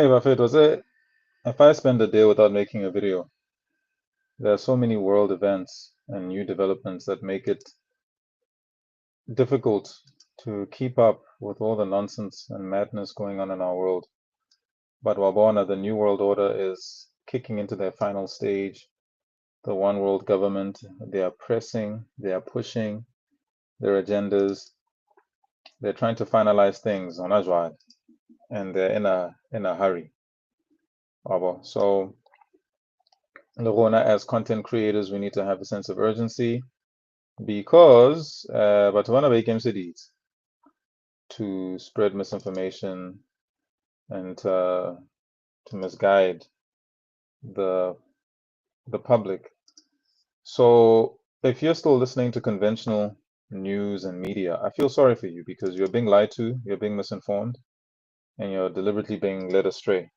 Hey, Buffett, was it if I spend a day without making a video? There are so many world events and new developments that make it difficult to keep up with all the nonsense and madness going on in our world. But Wabona, the New World Order is kicking into their final stage. The one world government, they are pressing, they are pushing their agendas. They're trying to finalize things on Ajwad, and they're in a hurry. So, Lorona, as content creators, we need to have a sense of urgency because but one of became cities to spread misinformation and to misguide the the public. So if you're still listening to conventional news and media, I feel sorry for you because you're being lied to, you're being misinformed, and you're deliberately being led astray.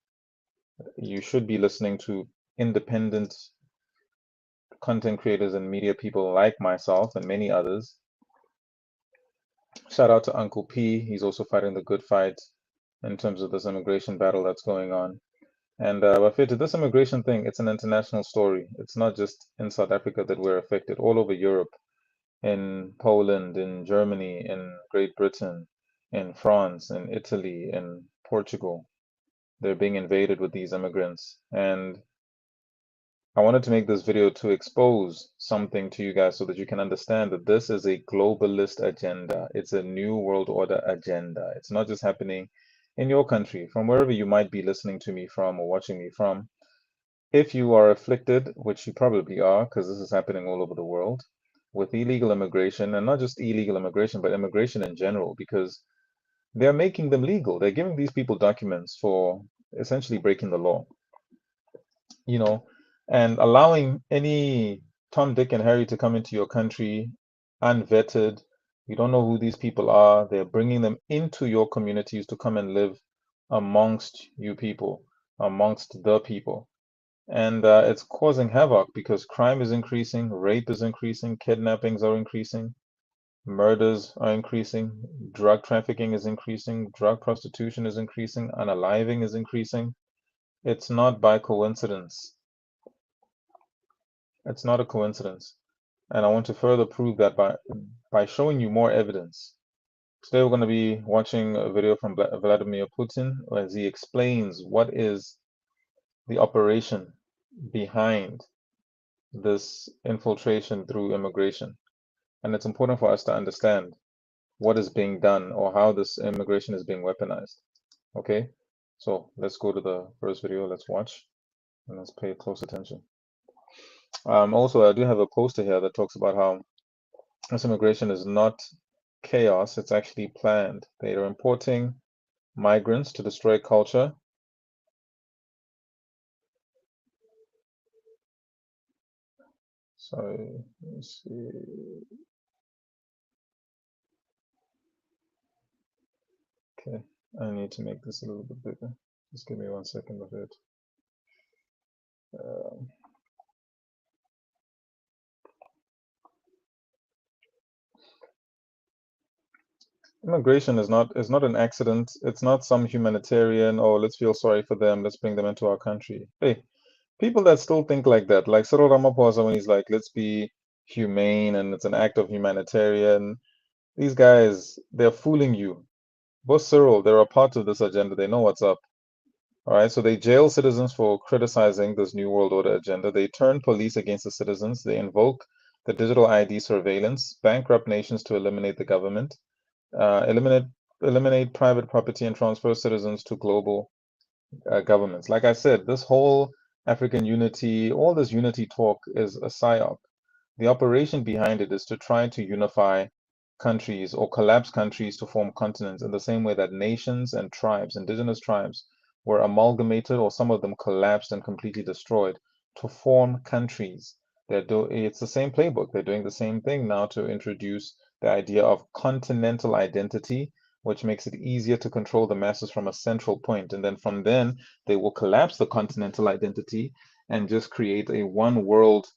You should be listening to independent content creators and media people like myself and many others. Shout out to Uncle P. He's also fighting the good fight in terms of this immigration battle that's going on. And Wafid, this immigration thing, it's an international story. It's not just in South Africa that we're affected. All over Europe, in Poland, in Germany, in Great Britain, in France, in Italy, in Portugal, they're being invaded with these immigrants. And I wanted to make this video to expose something to you guys so that you can understand that this is a globalist agenda. It's a new world order agenda. It's not just happening in your country, from wherever you might be listening to me from or watching me from. If you are afflicted, which you probably are, because this is happening all over the world, with illegal immigration, and not just illegal immigration, but immigration in general, because they're making them legal. They're giving these people documents for essentially breaking the law, you know, and allowing any Tom, Dick, and Harry to come into your country unvetted. You don't know who these people are. They're bringing them into your communities to come and live amongst you people, amongst the people. And it's causing havoc because crime is increasing, rape is increasing, kidnappings are increasing, murders are increasing, drug trafficking is increasing, drug prostitution is increasing, unaliving is increasing. It's not by coincidence. It's not a coincidence. And I want to further prove that by showing you more evidence. Today we're going to be watching a video from Vladimir Putin as he explains what is the operation behind this infiltration through immigration. And it's important for us to understand what is being done or how this immigration is being weaponized. Okay, so let's go to the first video. Let's watch and let's pay close attention. Also, I do have a poster here that talks about how this immigration is not chaos, it's actually planned. They are importing migrants to destroy culture. Sorry, let's see. Okay, I need to make this a little bit bigger. Just give me 1 second of it. Um, Immigration is not an accident. It's not some humanitarian, oh, let's feel sorry for them, let's bring them into our country. Hey, people that still think like that, like Cyril Ramaphosa when he's like, let's be humane and it's an act of humanitarian. These guys, they're fooling you. Both Cyril, they're a part of this agenda. They know what's up. All right, so they jail citizens for criticizing this New World Order agenda. They turn police against the citizens. They invoke the digital ID surveillance, bankrupt nations to eliminate the government, uh, eliminate eliminate private property and transfer citizens to global governments. Like I said, this whole African unity, all this unity talk is a psyop. The operation behind it is to try to unify countries or collapse countries to form continents in the same way that nations and tribes, indigenous tribes, were amalgamated or some of them collapsed and completely destroyed to form countries. It's the same playbook. They're doing the same thing now to introduce the idea of continental identity, which makes it easier to control the masses from a central point. And then from then, they will collapse the continental identity and just create a one world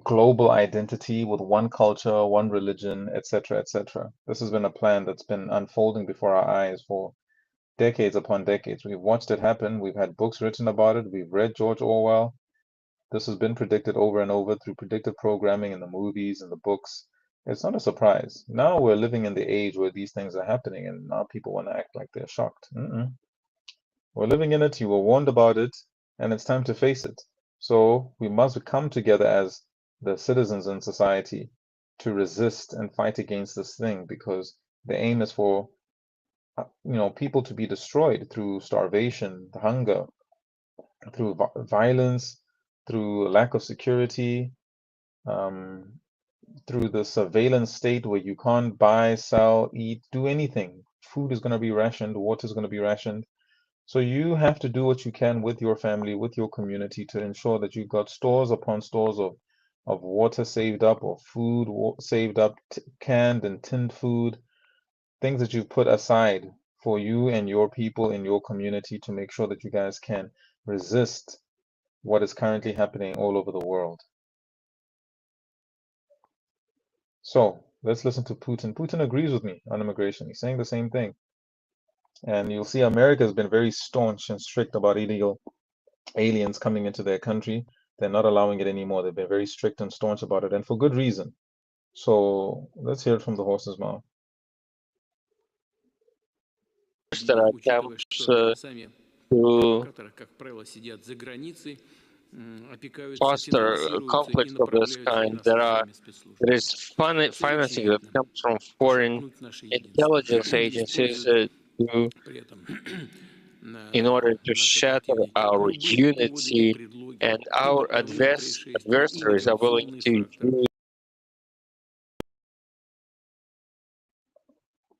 global identity with one culture, one religion, etc., etc. This has been a plan that's been unfolding before our eyes for decades upon decades. We've watched it happen. We've had books written about it. We've read George Orwell. This has been predicted over and over through predictive programming in the movies and the books. It's not a surprise. Now we're living in the age where these things are happening, and now people want to act like they're shocked. We're living in it. You were warned about it, and it's time to face it. So we must come together as the citizens in society to resist and fight against this thing, because the aim is for people to be destroyed through starvation, hunger, through violence, through lack of security, um, through the surveillance state where you can't buy, sell, eat, do anything. Food is going to be rationed, water is going to be rationed. So you have to do what you can with your family, with your community, to ensure that you've got stores upon stores of water saved up, or food saved up, canned and tinned food, things that you've put aside for you and your people in your community to make sure that you guys can resist what is currently happening all over the world. So let's listen to Putin. Putin agrees with me on immigration. He's saying the same thing. And you'll see America has been very staunch and strict about illegal aliens coming into their country. They're not allowing it anymore. They've been very strict and staunch about it, and for good reason. So let's hear it from the horse's mouth. Attempts to foster conflicts of this kind. There is financing that comes from foreign intelligence agencies in order to shatter our unity, and our adversaries are willing to use.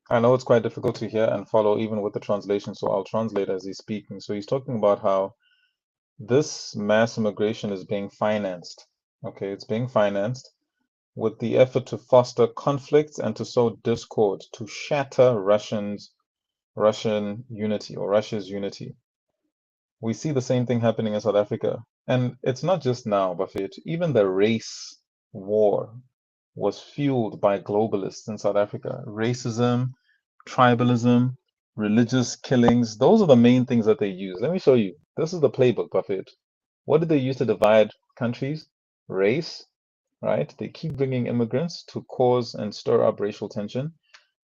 I know it's quite difficult to hear and follow even with the translation, so I'll translate as he's speaking. So he's talking about how this mass immigration is being financed. Okay, it's being financed with the effort to foster conflicts and to sow discord, to shatter Russian unity, or Russia's unity. We see the same thing happening in South Africa. And it's not just now, Buffett. Even the race war was fueled by globalists in South Africa. Racism, tribalism, religious killings. Those are the main things that they use. Let me show you. This is the playbook, Buffett. What did they use to divide countries? Race, right? They keep bringing immigrants to cause and stir up racial tension.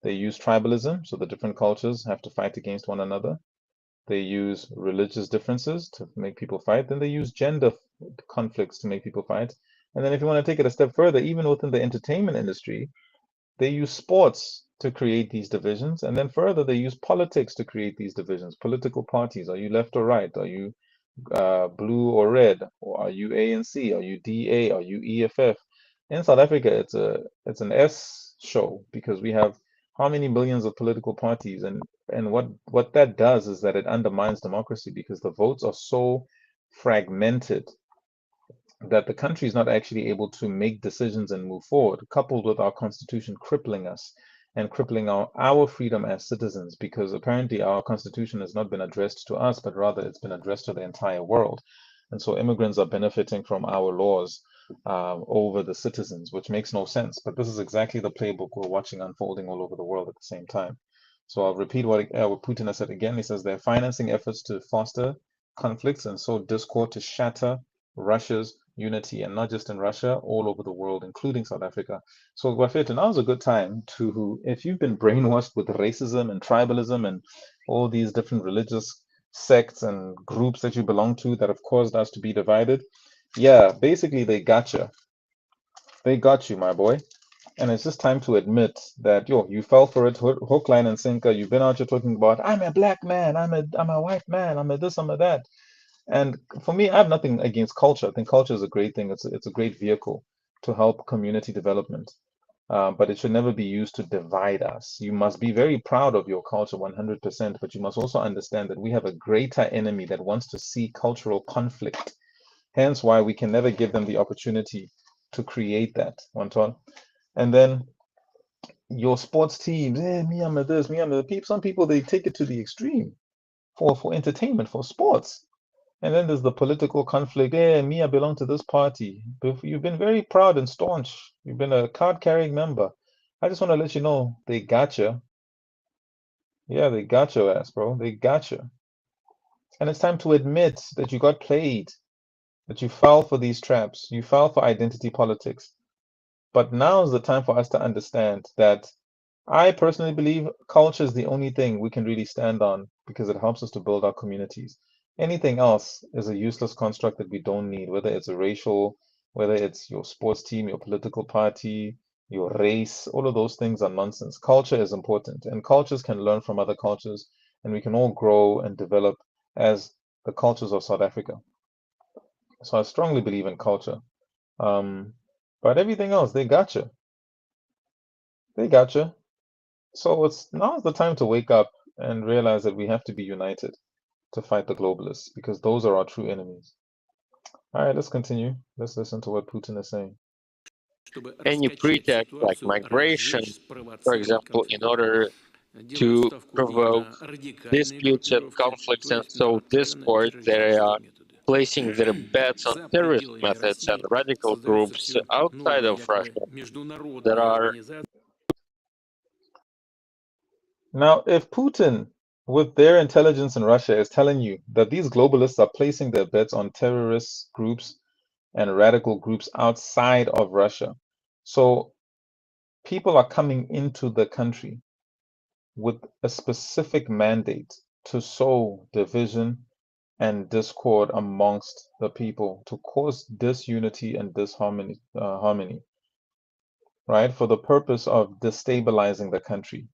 They use tribalism, so the different cultures have to fight against one another. They use religious differences to make people fight. Then they use gender conflicts to make people fight. And then if you want to take it a step further, even within the entertainment industry, they use sports to create these divisions. And then further, they use politics to create these divisions. Political parties. Are you left or right? Are you blue or red? Or are you ANC? Are you DA? Are you EFF? In South Africa, it's an S show, because we have how many millions of political parties, and what that does is that it undermines democracy, because the votes are so fragmented that the country is not actually able to make decisions and move forward, coupled with our constitution crippling us and crippling our freedom as citizens, because apparently our constitution has not been addressed to us, but rather it's been addressed to the entire world. And so immigrants are benefiting from our laws over the citizens, which makes no sense. But this is exactly the playbook we're watching unfolding all over the world at the same time. So I'll repeat what Putin has said again. He says they're financing efforts to foster conflicts and sow discord to shatter Russia's unity, and not just in Russia, all over the world, including South Africa. So, Wafet, now's a good time to, if you've been brainwashed with racism and tribalism and all these different religious sects and groups that you belong to that have caused us to be divided, yeah, basically they got you. They got you, my boy. And it's just time to admit that, yo, you fell for it, hook, line, and sinker. You've been out here talking about, I'm a black man, I'm a white man, I'm a this, I'm a that. And for me, I have nothing against culture. I think culture is a great thing. It's a great vehicle to help community development. But it should never be used to divide us. You must be very proud of your culture 100%, but you must also understand that we have a greater enemy that wants to see cultural conflict. Hence why we can never give them the opportunity to create that, Anton. And then your sports teams, me, I'm a this, me, I'm a peep. Some people, they take it to the extreme for entertainment, for sports. And then there's the political conflict. Hey, me, I belong to this party. But you've been very proud and staunch. You've been a card-carrying member. I just want to let you know they got you. Yeah, they got your ass, bro. They got you. And it's time to admit that you got played, that you fell for these traps. You fell for identity politics. But now is the time for us to understand that I personally believe culture is the only thing we can really stand on because it helps us to build our communities. Anything else is a useless construct that we don't need, whether it's a racial, whether it's your sports team, your political party, your race, all of those things are nonsense. Culture is important, and cultures can learn from other cultures, and we can all grow and develop as the cultures of South Africa. So I strongly believe in culture. Um, but everything else, they got you. They got you. So it's now's the time to wake up and realize that we have to be united to fight the globalists because those are our true enemies. All right, let's continue. Let's listen to what Putin is saying. Any pretext like migration, for example, in order to provoke disputes and conflicts and sow discord, they are placing their bets on terrorist methods and radical groups outside of Russia. There are Now, if Putin, with their intelligence in Russia, is telling you that these globalists are placing their bets on terrorist groups and radical groups outside of Russia, so people are coming into the country with a specific mandate to sow division and discord amongst the people, to cause disunity and disharmony, harmony, right? For the purpose of destabilizing the country.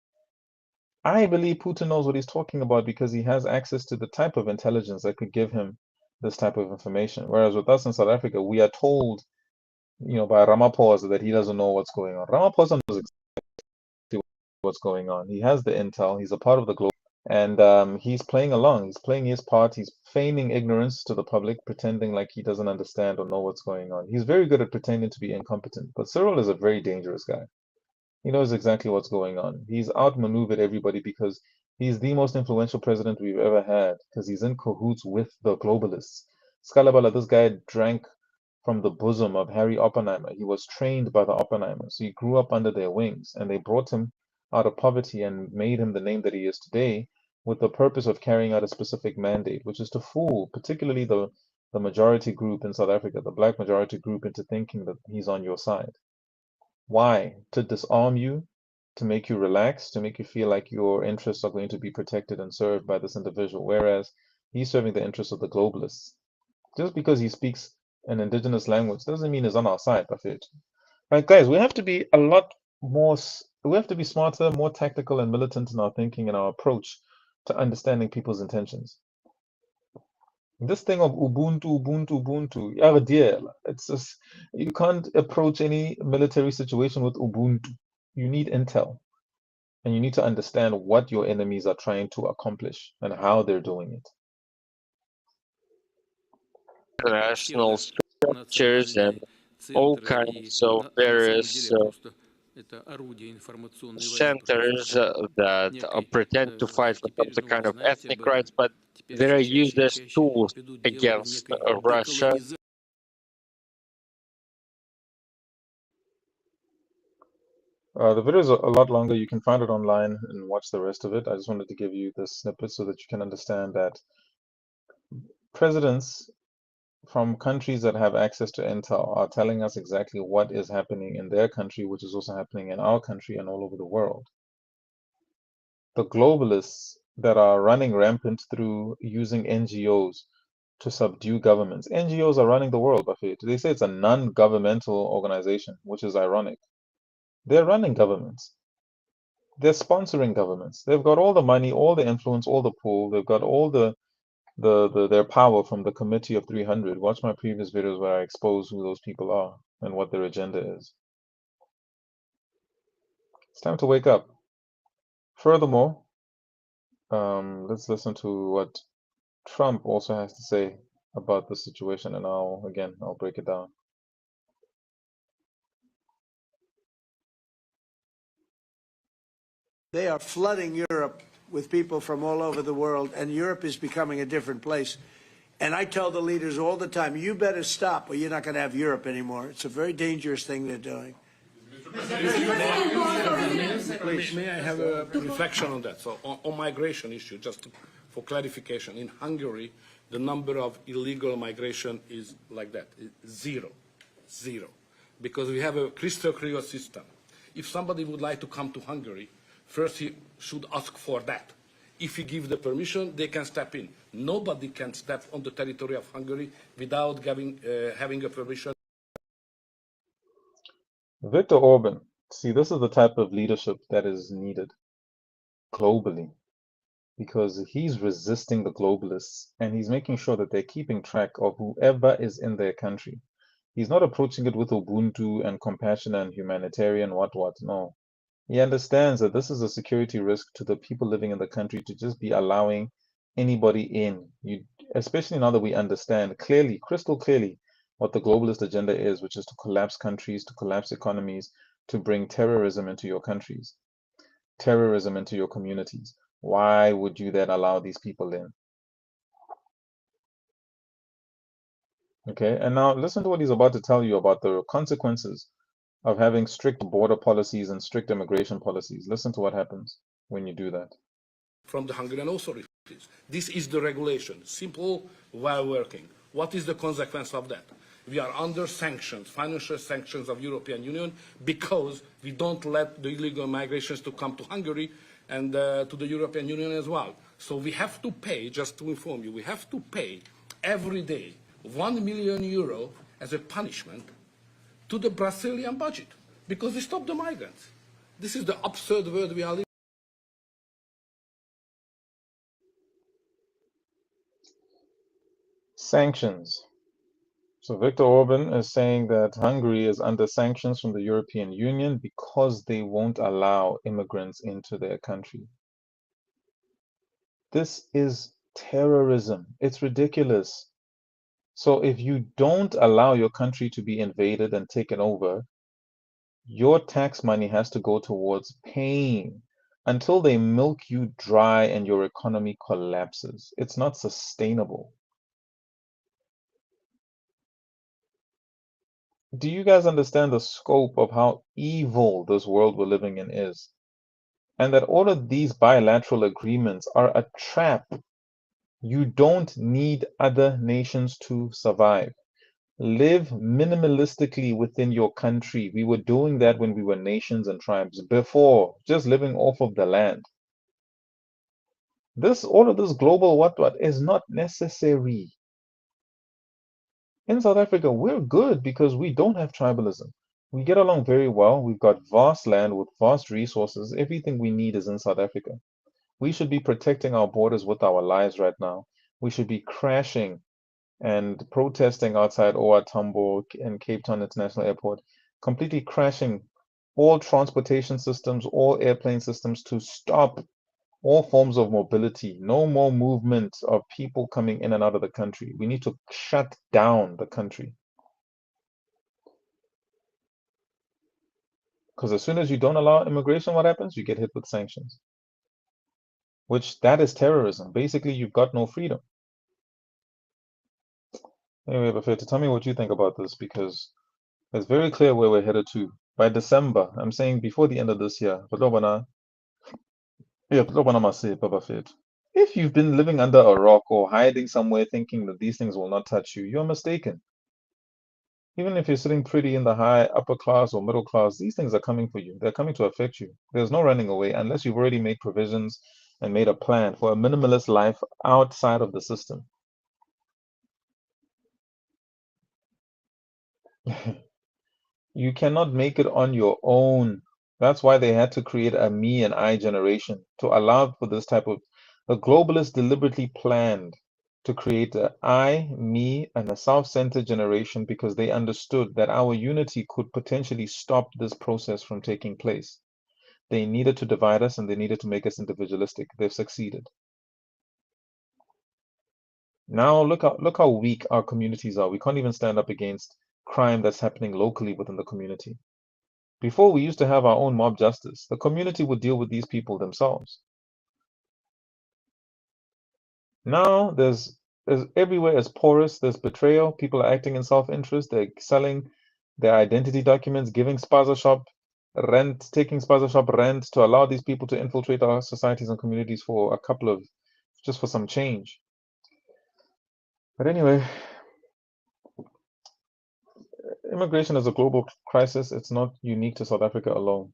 I believe Putin knows what he's talking about because he has access to the type of intelligence that could give him this type of information. Whereas with us in South Africa, we are told, by Ramaphosa that he doesn't know what's going on. Ramaphosa knows exactly what's going on. He has the intel. He's a part of the global, and he's playing along. He's playing his part. He's feigning ignorance to the public, pretending like he doesn't understand or know what's going on. He's very good at pretending to be incompetent. But Cyril is a very dangerous guy. He knows exactly what's going on. He's outmaneuvered everybody because he's the most influential president we've ever had because he's in cahoots with the globalists. Scalabala, this guy drank from the bosom of Harry Oppenheimer. He was trained by the Oppenheimers. So he grew up under their wings, and they brought him out of poverty and made him the name that he is today with the purpose of carrying out a specific mandate, which is to fool particularly the majority group in South Africa, the black majority group, into thinking that he's on your side. Why? To disarm you, to make you relax, to make you feel like your interests are going to be protected and served by this individual, whereas he's serving the interests of the globalists. Just because he speaks an indigenous language doesn't mean he's on our side, Buffett. Right, guys, we have to be a lot more, we have to be smarter, more tactical and militant in our thinking and our approach to understanding people's intentions. This thing of Ubuntu, Ubuntu, Ubuntu, RDL, it's just, you can't approach any military situation with Ubuntu. You need intel, and you need to understand what your enemies are trying to accomplish and how they're doing it. international structures and all kinds of various centers that pretend to fight for some kind of ethnic rights, but they are used as tools against Russia. The video is a lot longer. You can find it online and watch the rest of it. I just wanted to give you this snippet so that you can understand that presidents from countries that have access to intel are telling us exactly what is happening in their country, which is also happening in our country and all over the world. The globalists that are running rampant through using NGOs to subdue governments. NGOs are running the world, Buffett. They say it's a non-governmental organization, which is ironic. They're running governments. They're sponsoring governments. They've got all the money, all the influence, all the pull. They've got all their power from the Committee of 300. Watch my previous videos where I expose who those people are and what their agenda is. It's time to wake up. Furthermore, let's listen to what Trump also has to say about the situation, and I'll break it down. They are flooding Europe with people from all over the world, and Europe is becoming a different place. And I tell the leaders all the time, you better stop or you're not going to have Europe anymore. It's a very dangerous thing they're doing. May I have a reflection on that? So on migration issue, just for clarification, in Hungary, the number of illegal migration is like that, zero, because we have a crystal clear system. If somebody would like to come to Hungary, first he should ask for that. If he gives the permission, they can step in. Nobody can step on the territory of Hungary without having a permission. Viktor Orban, see, this is the type of leadership that is needed globally because he's resisting the globalists and he's making sure that they're keeping track of whoever is in their country. He's not approaching it with Ubuntu and compassion and humanitarian what. No. He understands that this is a security risk to the people living in the country to just be allowing anybody in. Especially now that we understand clearly, crystal clearly, what the globalist agenda is, which is to collapse countries, to collapse economies, to bring terrorism into your countries, terrorism into your communities. Why would you then allow these people in? Okay, and now listen to what he's about to tell you about the consequences of having strict border policies and strict immigration policies. Listen to what happens when you do that. From the Hungarian authorities. This is the regulation, simple, well working. What is the consequence of that? We are under sanctions, financial sanctions of European Union, because we don't let the illegal migrations to come to Hungary and to the European Union as well. So we have to pay, just to inform you, we have to pay every day 1 million euro as a punishment to the Brazilian budget, because we stop the migrants. This is the absurd world we are living. Sanctions. So Viktor Orban is saying that Hungary is under sanctions from the European Union because they won't allow immigrants into their country. This is terrorism. It's ridiculous. So if you don't allow your country to be invaded and taken over, your tax money has to go towards paying until they milk you dry and your economy collapses. It's not sustainable. Do you guys understand the scope of how evil this world we're living in is? And that all of these bilateral agreements are a trap. You don't need other nations to survive. Live minimalistically within your country. We were doing that when we were nations and tribes before, just living off of the land. All of this global what is not necessary. In South Africa, we're good because we don't have tribalism. We get along very well. We've got vast land with vast resources. Everything we need is in South Africa. We should be protecting our borders with our lives right now. We should be crashing and protesting outside OR Tambo and Cape Town International Airport, completely crashing all transportation systems, all airplane systems to stop all forms of mobility. No more movement of people coming in and out of the country. We need to shut down the country. Because as soon as you don't allow immigration, what happens? You get hit with sanctions. Which that is terrorism. Basically, you've got no freedom. Anyway, Buffett, tell me what you think about this, because it's very clear where we're headed to. By December, I'm saying before the end of this year, if you've been living under a rock or hiding somewhere thinking that these things will not touch you, you're mistaken. Even if you're sitting pretty in the high upper class or middle class, these things are coming for you. They're coming to affect you. There's no running away unless you've already made provisions and made a plan for a minimalist life outside of the system. You cannot make it on your own. That's why they had to create a me and I generation to allow for this type of. The globalists deliberately planned to create a I, me, and a self-centered generation because they understood that our unity could potentially stop this process from taking place. They needed to divide us and they needed to make us individualistic. They've succeeded. Now look how weak our communities are. We can't even stand up against crime that's happening locally within the community. Before, we used to have our own mob justice. The community would deal with these people themselves. Now there's everywhere is porous. There's betrayal. People are acting in self-interest. They're selling their identity documents, giving spaza shop rent, taking spaza shop rent to allow these people to infiltrate our societies and communities for a couple of, just for some change. But anyway, immigration is a global crisis. It's not unique to South Africa alone.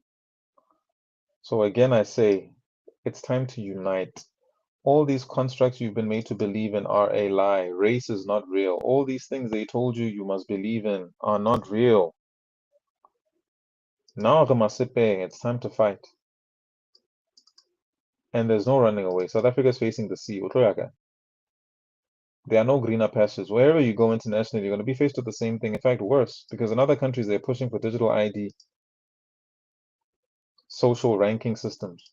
So again, I say, it's time to unite. All these constructs you've been made to believe in are a lie. Race is not real. All these things they told you you must believe in are not real. Now, it's time to fight. And there's no running away. South Africa is facing the sea. There are no greener pastures. Wherever you go internationally, you're going to be faced with the same thing. In fact, worse, because in other countries, they're pushing for digital ID, social ranking systems.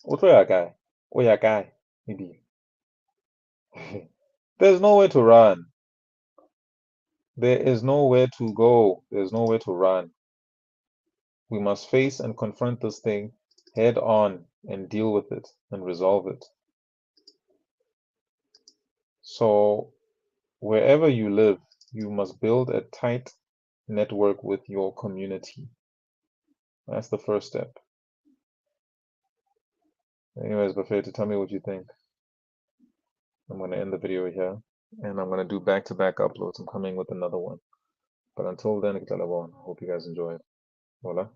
Maybe. There's nowhere to run. There is nowhere to go. There's nowhere to run. We must face and confront this thing head on and deal with it and resolve it. So wherever you live, you must build a tight network with your community. That's the first step. Anyways, Buffet, to tell me what you think. I'm going to end the video here, and I'm going to do back-to-back uploads. I'm coming with another one. But until then, hope you guys enjoy it. Hola.